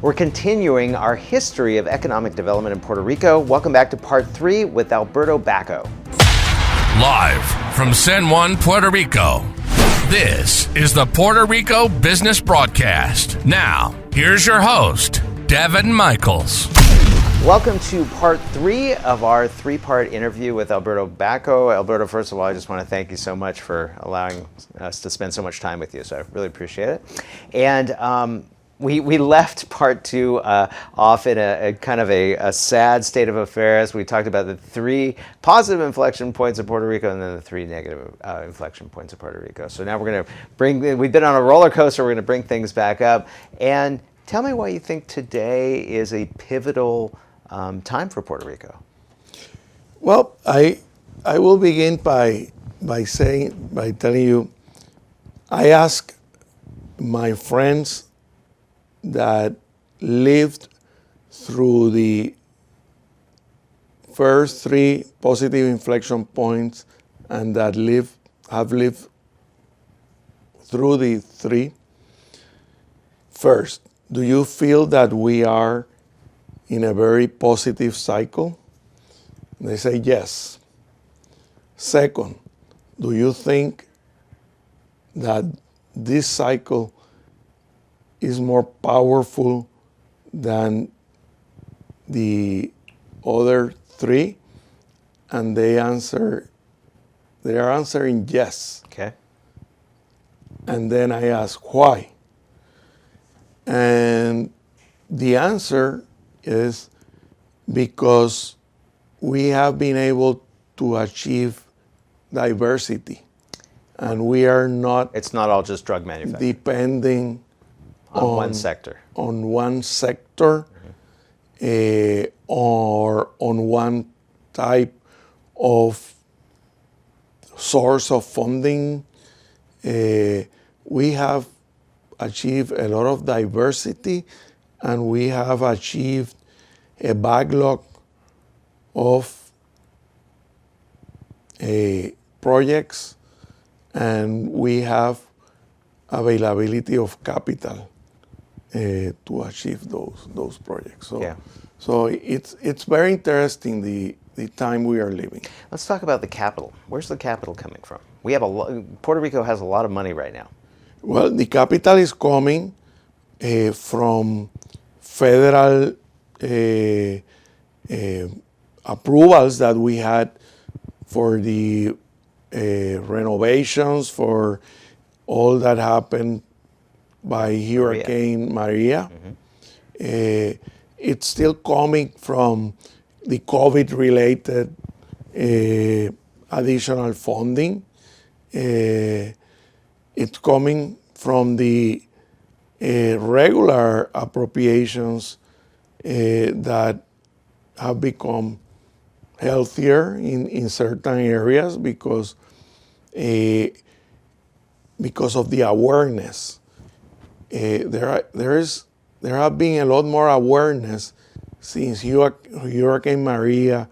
We're continuing our history of economic development in Puerto Rico. Welcome back to part 3 with Alberto Bacó. Live from San Juan, Puerto Rico, this is the Puerto Rico Business Broadcast. Now, here's your host, Daven Michaels. Welcome to part 3 of our 3-part interview with Alberto Bacó. Alberto, first of all, I just want to thank you so much for allowing us to spend so much time with you, so I really appreciate it. And we left part 2 off in a kind of a sad state of affairs. We talked about the 3 positive inflection points of Puerto Rico and then the 3 negative inflection points of Puerto Rico. So now we're going to we've been on a roller coaster, we're going to bring things back up. And tell me why you think today is a pivotal time for Puerto Rico. Well, I will begin by telling you, I asked my friends that lived through the first 3 positive inflection points and that have lived through the 3. First, do you feel that we are in a very positive cycle? They say yes. Second, do you think that this cycle is more powerful than the other 3? And they are answering yes. Okay. And then I ask why. And the answer is because we have been able to achieve diversity, and we are not. It's not all just drug manufacturing. Depending on one sector. On one sector, or on one type of source of funding. We have achieved a lot of diversity, and we have achieved a backlog of projects, and we have availability of capital to achieve those projects. So, yeah. So it's very interesting the time we are living. Let's talk about the capital. Where's the capital coming from? We have Puerto Rico has a lot of money right now. Well, the capital is coming from federal approvals that we had for the renovations, for all that happened by Hurricane Maria. Mm-hmm. It's still coming from the COVID-related additional funding. It's coming from the regular appropriations that have become healthier in certain areas because of the awareness. There have been a lot more awareness since Hurricane Maria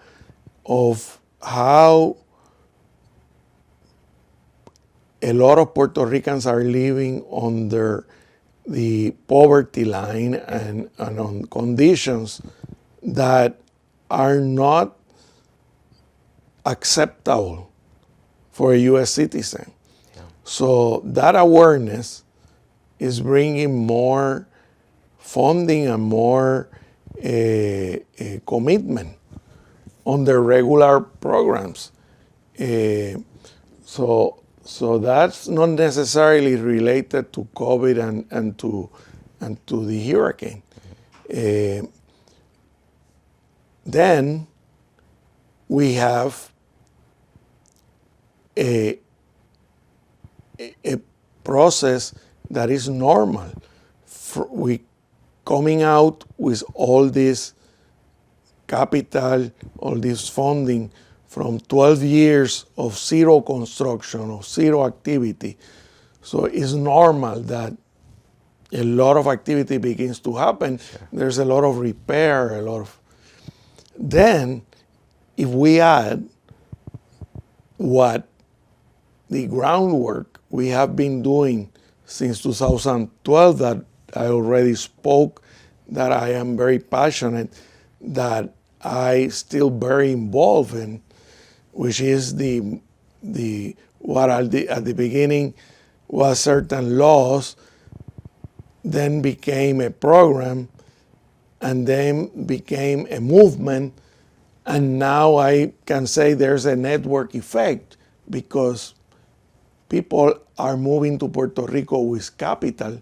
of how a lot of Puerto Ricans are living under the poverty line and on conditions that are not acceptable for a U.S. citizen. Yeah. So that awareness is bringing more funding and more commitment on the regular programs. So that's not necessarily related to COVID and to the hurricane. Then we have a process that is normal. We coming out with all this capital, all this funding from 12 years of zero construction, of zero activity. So it's normal that a lot of activity begins to happen. Sure. There's a lot of repair, Then, if we add what the groundwork we have been doing since 2012 that I already spoke, that I am very passionate, that I still very involved in, which is what at the beginning was certain laws, then became a program, and then became a movement, and now I can say there's a network effect because people are moving to Puerto Rico with capital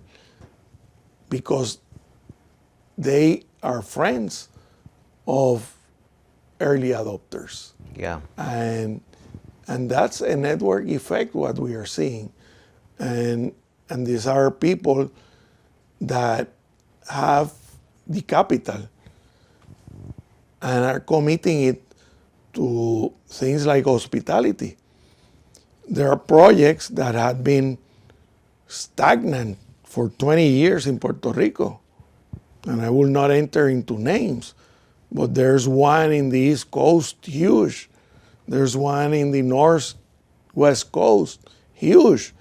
because they are friends of early adopters. Yeah. And that's a network effect what we are seeing. And these are people that have the capital and are committing it to things like hospitality. There are projects that have been stagnant for 20 years in Puerto Rico, and I will not enter into names, but there's one in the East Coast, huge. There's one in the Northwest Coast, huge.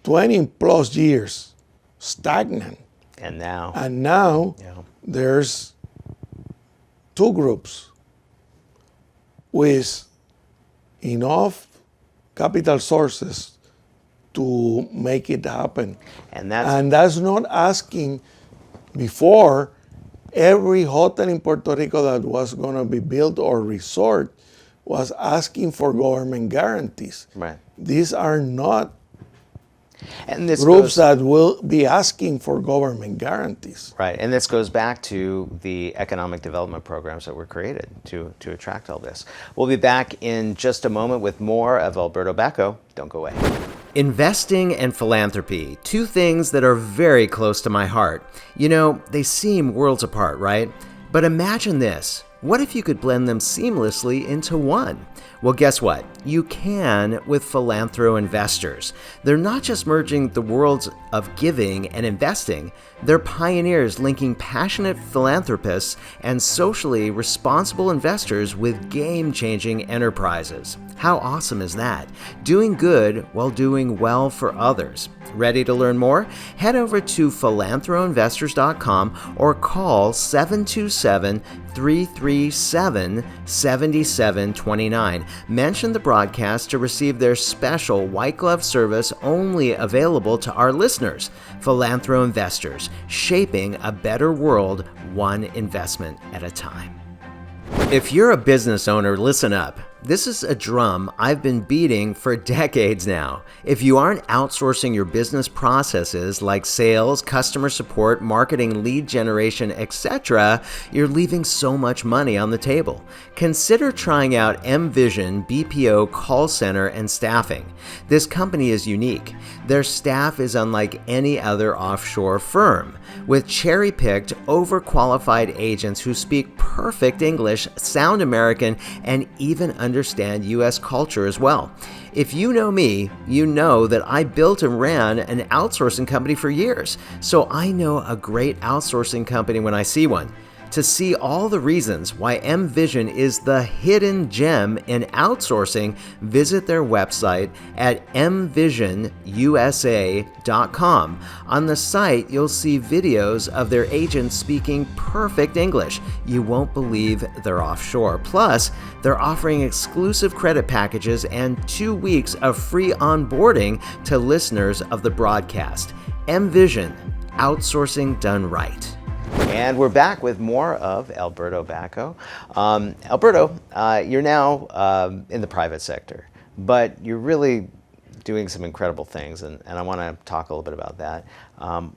20 plus years, stagnant. And now? And now there's two groups with enough capital sources to make it happen. And that's not asking. Before, every hotel in Puerto Rico that was going to be built or resort was asking for government guarantees. Right. These are not and this groups that will be asking for government guarantees. Right, and this goes back to the economic development programs that were created to attract all this. We'll be back in just a moment with more of Alberto Bacó. Don't go away. Investing and philanthropy, two things that are very close to my heart. You know, they seem worlds apart, right? But imagine this. What if you could blend them seamlessly into one? Well, guess what? You can with Philanthro Investors. They're not just merging the worlds of giving and investing, they're pioneers linking passionate philanthropists and socially responsible investors with game-changing enterprises. How awesome is that? Doing good while doing well for others. Ready to learn more? Head over to philanthroinvestors.com or call 727-337-7729. Mention the broadcast to receive their special white glove service only available to our listeners. Philanthro Investors, shaping a better world one investment at a time. If you're a business owner, listen up. This is a drum I've been beating for decades now. If you aren't outsourcing your business processes like sales, customer support, marketing, lead generation, etc., you're leaving so much money on the table. Consider trying out mVision BPO call center and staffing. This company is unique. Their staff is unlike any other offshore firm, with cherry-picked, overqualified agents who speak perfect English, sound American, and even understand U.S. culture as well. If you know me, you know that I built and ran an outsourcing company for years, so I know a great outsourcing company when I see one. To see all the reasons why mVision is the hidden gem in outsourcing, visit their website at mvisionusa.com. On the site, you'll see videos of their agents speaking perfect English. You won't believe they're offshore. Plus, they're offering exclusive credit packages and 2 weeks of free onboarding to listeners of the broadcast. mVision, outsourcing done right. And we're back with more of Alberto Bacó. Alberto, you're now in the private sector, but you're really doing some incredible things, and I want to talk a little bit about that.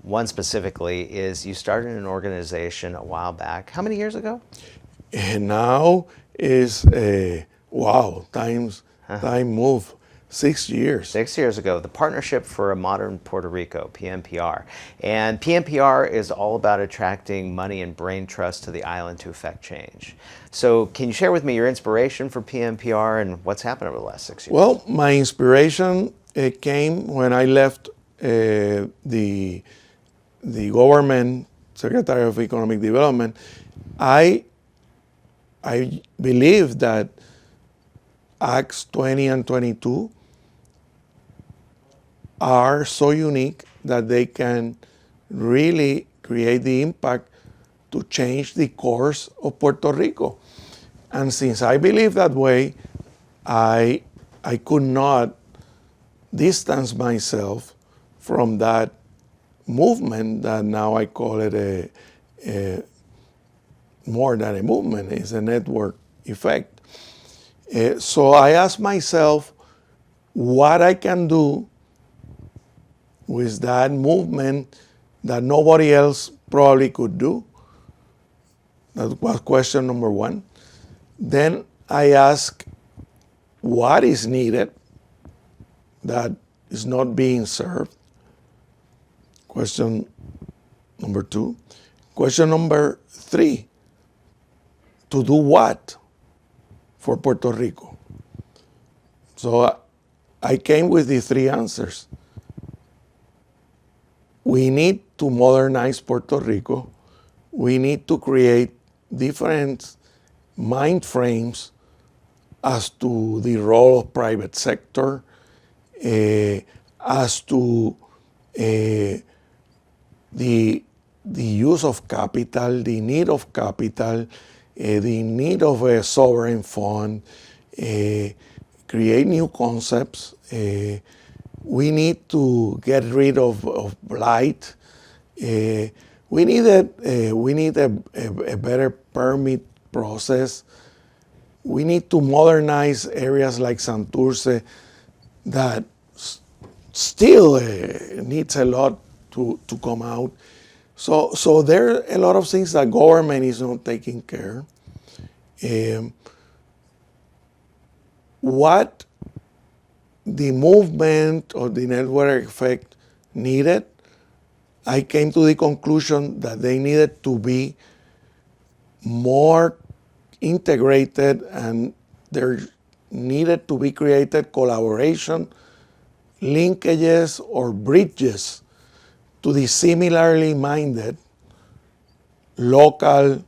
One specifically is you started an organization a while back. How many years ago? And now is, time move. 6 years. 6 years ago, the Partnership for a Modern Puerto Rico, PMPR. And PMPR is all about attracting money and brain trust to the island to effect change. So can you share with me your inspiration for PMPR and what's happened over the last 6 years? Well, my inspiration came when I left the government, Secretary of Economic Development. I believe that Acts 20 and 22 are so unique that they can really create the impact to change the course of Puerto Rico. And since I believe that way, I could not distance myself from that movement that now I call it a more than a movement, it's a network effect. So I asked myself what I can do with that movement that nobody else probably could do. That was question number one. Then I asked what is needed that is not being served. Question number two. Question number three, to do what for Puerto Rico? So I came with the three answers. We need to modernize Puerto Rico. We need to create different mind frames as to the role of private sector, as to the use of capital, the need of capital, the need of a sovereign fund, create new concepts. We need to get rid of blight. We need a better permit process. We need to modernize areas like Santurce that still needs a lot to come out. So there are a lot of things that government is not taking care. What the movement or the network effect needed, I came to the conclusion that they needed to be more integrated, and there needed to be created collaboration, linkages or bridges to the similarly minded local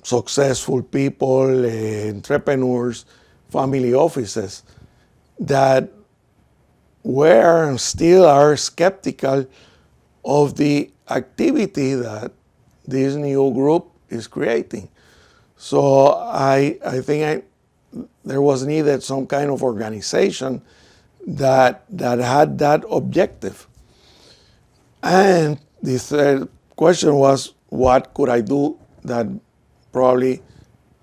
successful people, entrepreneurs, family offices that were and still are skeptical of the activity that this new group is creating. So I think there was needed some kind of organization that had that objective. And the third question was, what could I do that probably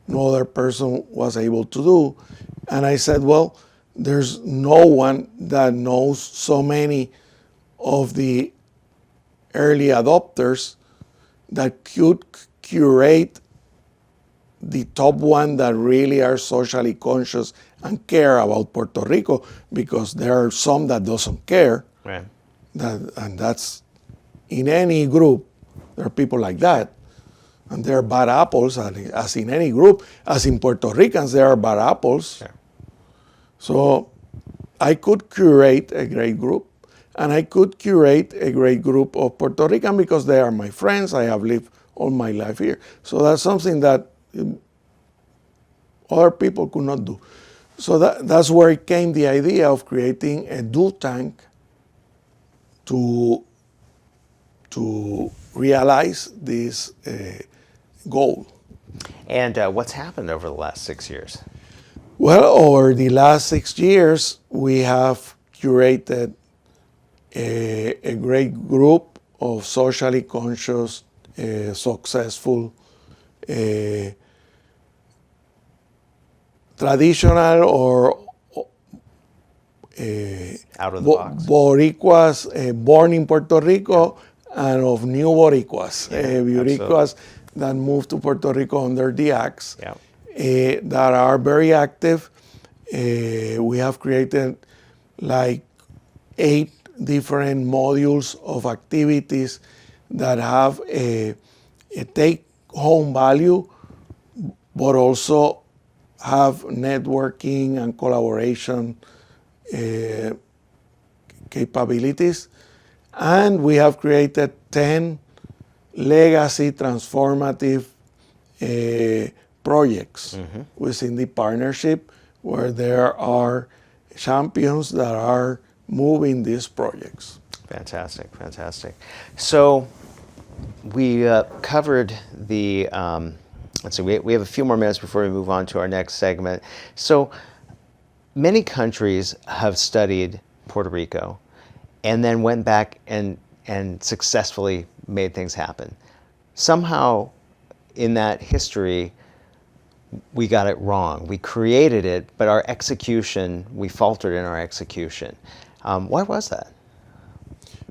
no other person was able to do? And I said, well, there's no one that knows so many of the early adopters that could curate the top one that really are socially conscious and care about Puerto Rico, because there are some that doesn't care. Right. And that's in any group, there are people like that. And there are bad apples, as in any group. As in Puerto Ricans, there are bad apples. Yeah. So I could curate a great group. And I could curate a great group of Puerto Rican because they are my friends. I have lived all my life here. So that's something that other people could not do. So that's where it came the idea of creating a do tank to realize this goal. And what's happened over the last 6 years? Well, over the last 6 years, we have curated a great group of socially conscious, successful, traditional or Out of the box. Boricuas born in Puerto Rico, and of new Boricuas, Boricuas that moved to Puerto Rico under the acts, that are very active. We have created like 8 different modules of activities that have a take-home value, but also have networking and collaboration capabilities. And we have created 10 legacy transformative projects within the partnership, where there are champions that are moving these projects. Fantastic, fantastic. So we covered the, let's see, we have a few more minutes before we move on to our next segment. So many countries have studied Puerto Rico and then went back and successfully made things happen. Somehow in that history, we got it wrong. We created it, but our execution, we faltered in our execution. Why was that?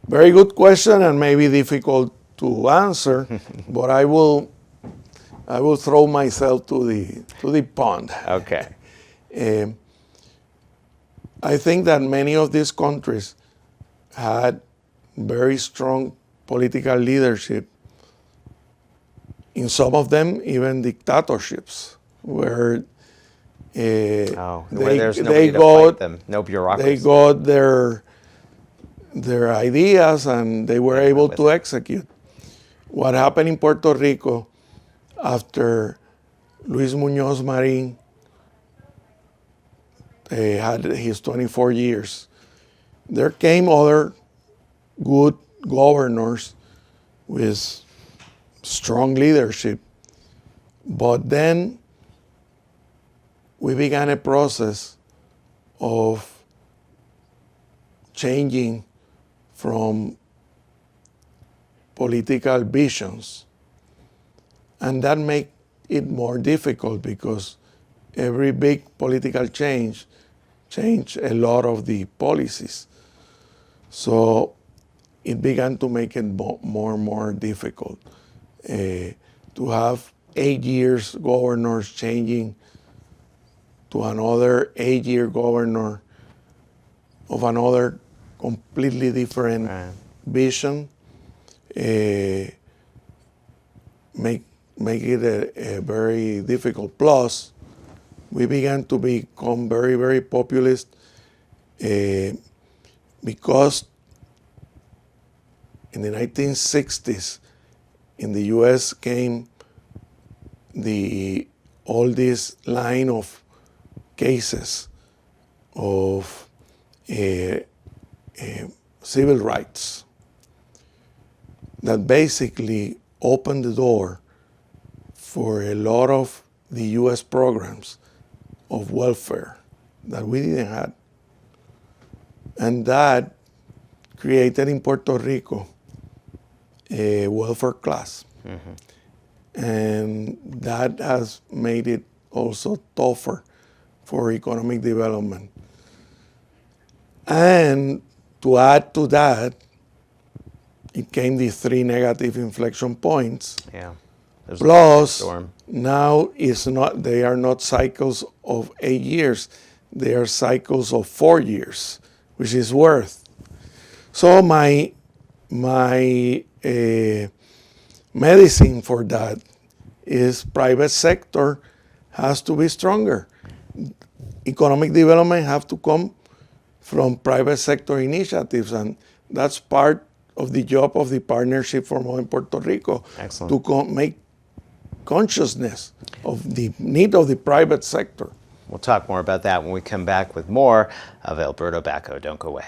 Very good question, and maybe difficult to answer, but I will throw myself to the pond. Okay. I think that many of these countries had very strong political leadership. In some of them, even dictatorships, where there's nobody to fight them, no bureaucracy. They got their ideas and they were able to execute. What happened in Puerto Rico after Luis Muñoz Marín had his 24 years, there came other good governors with strong leadership, but then we began a process of changing from political visions, and that made it more difficult because every big political change changed a lot of the policies. So it began to make it more and more difficult to have 8 years governors changing to another 8-year governor of another completely different vision, make it a very difficult. Plus, we began to become very, very populist because in the 1960s, in the U.S. came all this line of cases of civil rights that basically opened the door for a lot of the U.S. programs of welfare that we didn't have. And that created in Puerto Rico a welfare class. Mm-hmm. And that has made it also tougher for economic development. And to add to that, it came the 3 negative inflection points. Yeah. Plus, now they are not cycles of 8 years, they are cycles of 4 years, which is worse. So my medicine for that is private sector has to be stronger. Economic development have to come from private sector initiatives, and that's part of the job of the Partnership for Modern Puerto Rico. Excellent. To make consciousness of the need of the private sector. We'll talk more about that when we come back with more of Alberto Bacó. Don't go away.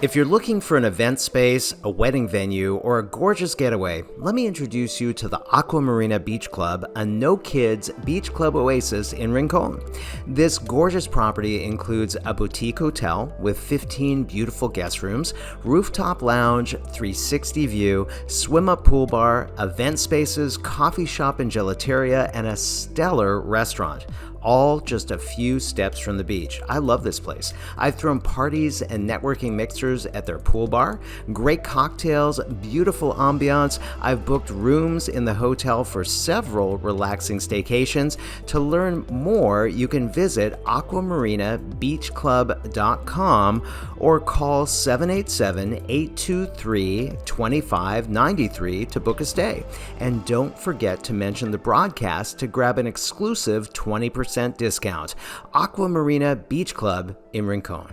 If you're looking for an event space, a wedding venue, or a gorgeous getaway, let me introduce you to the Aqua Marina Beach Club, a no-kids beach club oasis in Rincon. This gorgeous property includes a boutique hotel with 15 beautiful guest rooms, rooftop lounge, 360 view, swim-up pool bar, event spaces, coffee shop and gelateria, and a stellar restaurant. All just a few steps from the beach. I love this place. I've thrown parties and networking mixers at their pool bar, great cocktails, beautiful ambiance. I've booked rooms in the hotel for several relaxing staycations. To learn more, you can visit aquamarinabeachclub.com or call 787-823-2593 to book a stay. And don't forget to mention the broadcast to grab an exclusive 20% discount. Aqua Marina Beach Club in Rincon.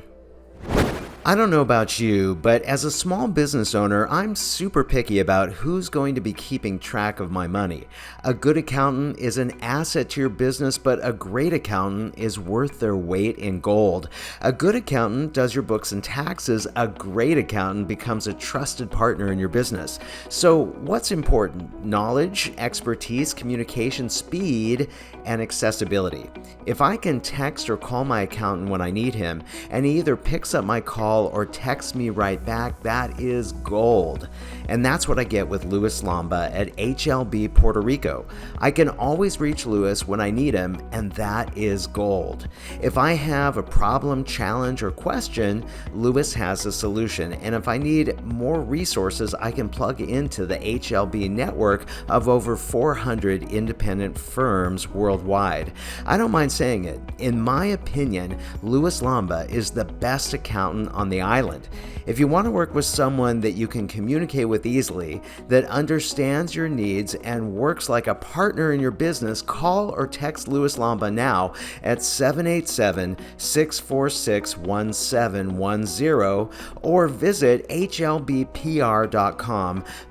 I don't know about you, but as a small business owner, I'm super picky about who's going to be keeping track of my money. A good accountant is an asset to your business, but a great accountant is worth their weight in gold. A good accountant does your books and taxes. A great accountant becomes a trusted partner in your business. So what's important? Knowledge, expertise, communication, speed, and accessibility. If I can text or call my accountant when I need him, and he either picks up my call or texts me right back, that is gold. And that's what I get with Luis Lamba at HLB Puerto Rico. I can always reach Luis when I need him, and that is gold. If I have a problem, challenge, or question, Luis has a solution. And if I need more resources, I can plug into the HLB network of over 400 independent firms worldwide. I don't mind saying it. In my opinion, Luis Lamba is the best accountant on the island. If you want to work with someone that you can communicate with easily, that understands your needs and works like a partner in your business, call or text Luis Lamba now at 787-646-1710 or visit hlbpr.com,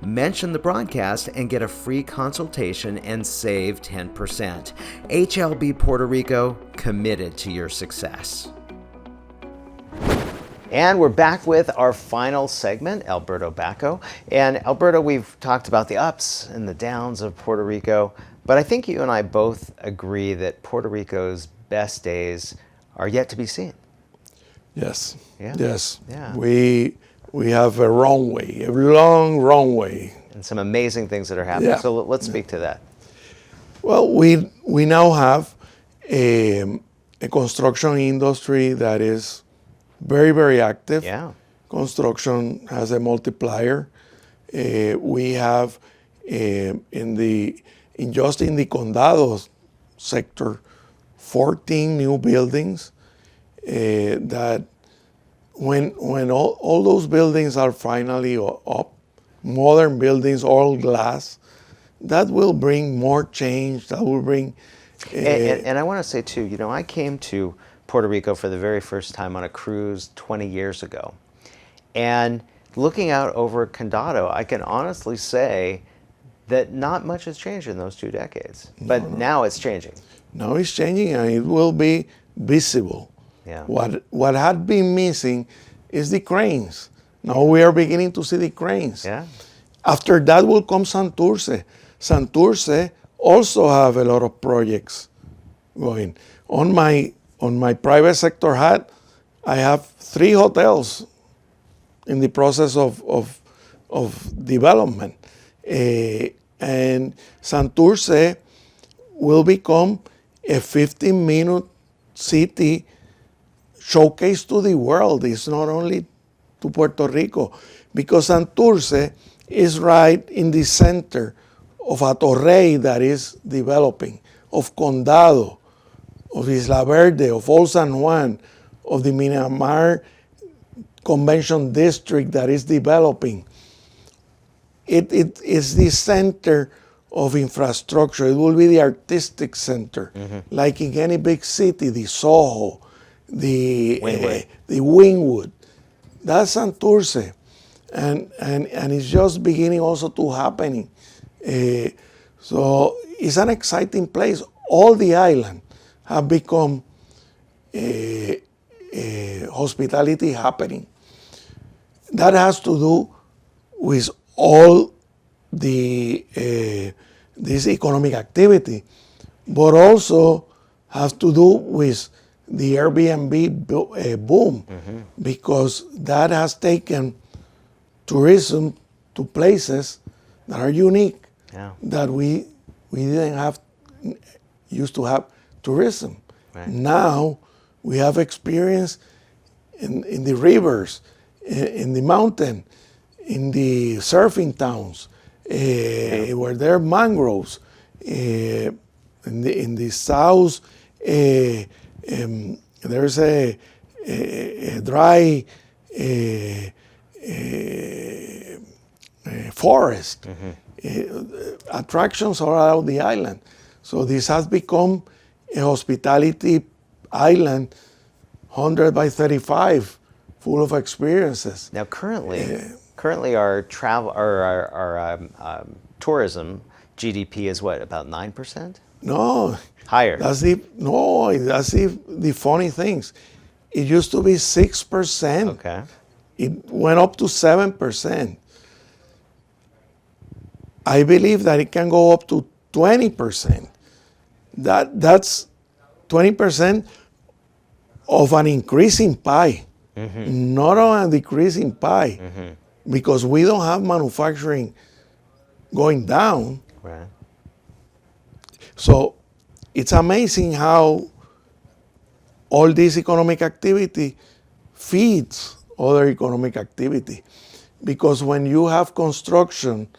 mention the broadcast, and get a free consultation and save 10%. HLB Puerto Rico, committed to your success. And we're back with our final segment, Alberto Bacó. And Alberto, we've talked about the ups and the downs of Puerto Rico, but I think you and I both agree that Puerto Rico's best days are yet to be seen. Yes. Yeah. Yes. Yeah. We have a runway, a long runway. And some amazing things that are happening. Yeah. So let's speak to that. Well, we now have a construction industry that is very, very active. Yeah. Construction has a multiplier. We have just in the Condado sector, 14 new buildings that when all those buildings are finally up, modern buildings, all glass, that will bring more change. That will bring. And I want to say too, you know, I came to Puerto Rico for the very first time on a cruise 20 years ago. And looking out over Condado, I can honestly say that not much has changed in those 2 decades. But now it's changing. Now it's changing and it will be visible. Yeah. What had been missing is the cranes. Now we are beginning to see the cranes. Yeah. After that will come Santurce. Santurce also have a lot of projects going. On my private sector hat, I have 3 hotels in the process of development. And Santurce will become a 15-minute city showcase to the world. It's not only to Puerto Rico, because Santurce is right in the center of a torrey that is developing, of Condado, of Isla Verde, of Old San Juan, of the Miramar Convention District that is developing. It is the center of infrastructure. It will be the artistic center, like in any big city, the Soho, the Wynwood. That's Santurce. And it's just beginning also to happening. So it's an exciting place. All the island have become hospitality happening. That has to do with all the this economic activity, but also has to do with the Airbnb boom, because that has taken tourism to places that are unique, that we didn't used to have tourism. Right. Now we have experience in the rivers, in the mountain, in the surfing towns, where there are mangroves. In the south, there's a dry forest. Attractions are around the island. So this has become a hospitality island, 100 by 35 full of experiences. Now, currently our travel or our tourism GDP is what, about 9%? No, Higher. that's the funny things. It used to be 6%. Okay. It went up to 7%. I believe that it can go up to 20%. That's 20% of an increasing pie, not on a decreasing pie, because we don't have manufacturing going down. Right. So it's amazing how all this economic activity feeds other economic activity. Because when you have construction,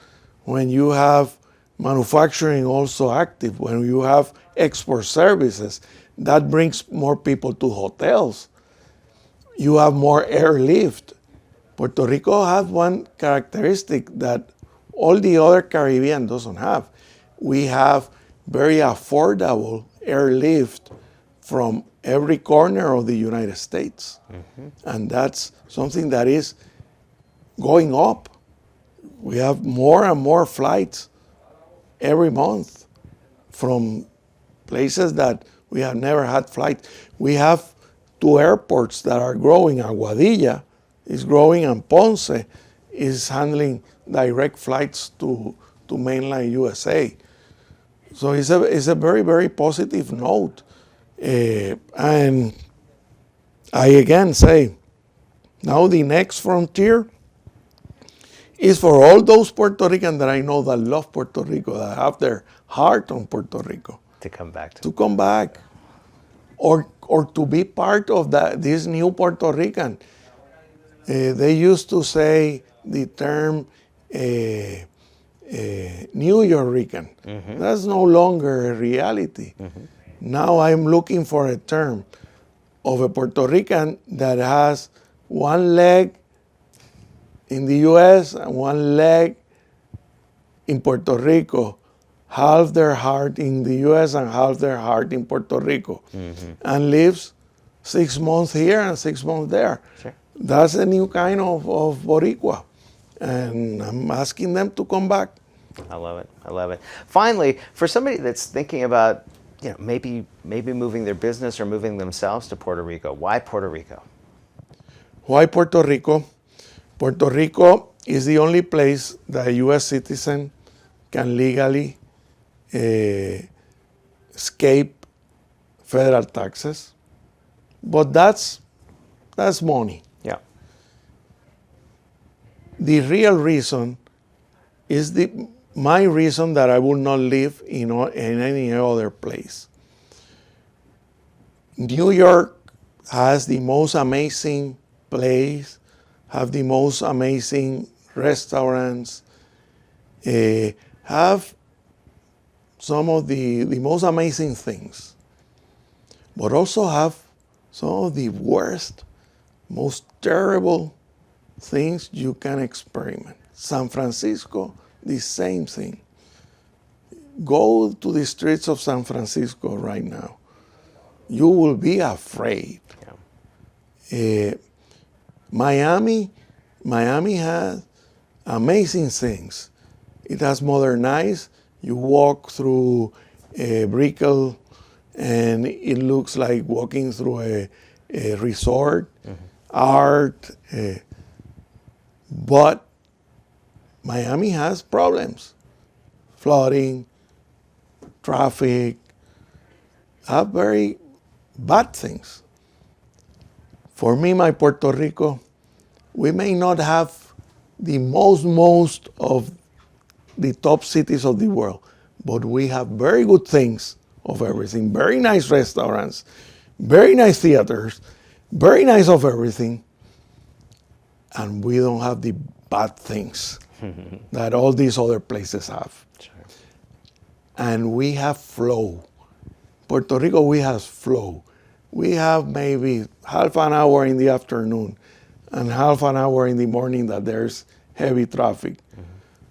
when you have manufacturing also active, when you have export services, that brings more people to hotels. You have more airlift. Puerto Rico has one characteristic that all the other Caribbean doesn't have. We have very affordable airlift from every corner of the United States. And that's something that is going up. We have more and more flights every month from places that we have never had flights. We have 2 airports that are growing. Aguadilla is growing, and Ponce is handling direct flights to mainland USA. So it's a very, very positive note. And I again say, now the next frontier is for all those Puerto Ricans that I know that love Puerto Rico, that have their heart on Puerto Rico, To come back to. to come back, or to be part of this new Puerto Rican. They used to say the term New Yorkican. That's no longer a reality. Now I'm looking for a term of a Puerto Rican that has one leg in the U.S. and one leg in Puerto Rico, half their heart in the U.S. and half their heart in Puerto Rico, and lives 6 months here and 6 months there. Sure. That's a new kind of Boricua, and I'm asking them to come back. I love it. I love it. Finally, for somebody that's thinking about, maybe moving their business or moving themselves to Puerto Rico, why Puerto Rico? Why Puerto Rico? Puerto Rico is the only place that a U.S. citizen can legally escape federal taxes. But that's money. Yeah. The real reason is my reason that I will not live in any other place. New York has the most amazing place, have the most amazing restaurants, have some of the most amazing things, but also have some of the worst, most terrible things you can experiment. San Francisco, the same thing. Go to the streets of San Francisco right now. You will be afraid. Yeah. Miami has amazing things. It has modernized. You walk through Brickell and it looks like walking through a resort, art. But Miami has problems. Flooding, traffic, have very bad things. For me, my Puerto Rico, we may not have the most of the top cities of the world, but we have very good things of everything. Very nice restaurants, very nice theaters, very nice of everything. And we don't have the bad things that all these other places have. Sure. And we have flow. Puerto Rico, we have flow. We have maybe half an hour in the afternoon and half an hour in the morning that there's heavy traffic.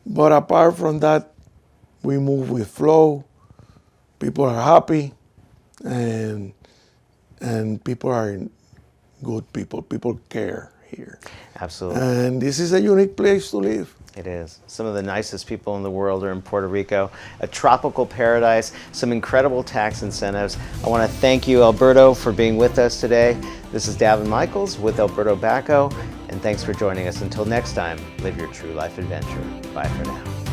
But apart from that, we move with flow. People are happy, and people are good people. People care here. Absolutely. And this is a unique place to live. It is. Some of the nicest people in the world are in Puerto Rico, a tropical paradise, some incredible tax incentives. I want to thank you, Alberto, for being with us today. This is Daven Michaels with Alberto Bacó, and thanks for joining us. Until next time, live your true life adventure. Bye for now.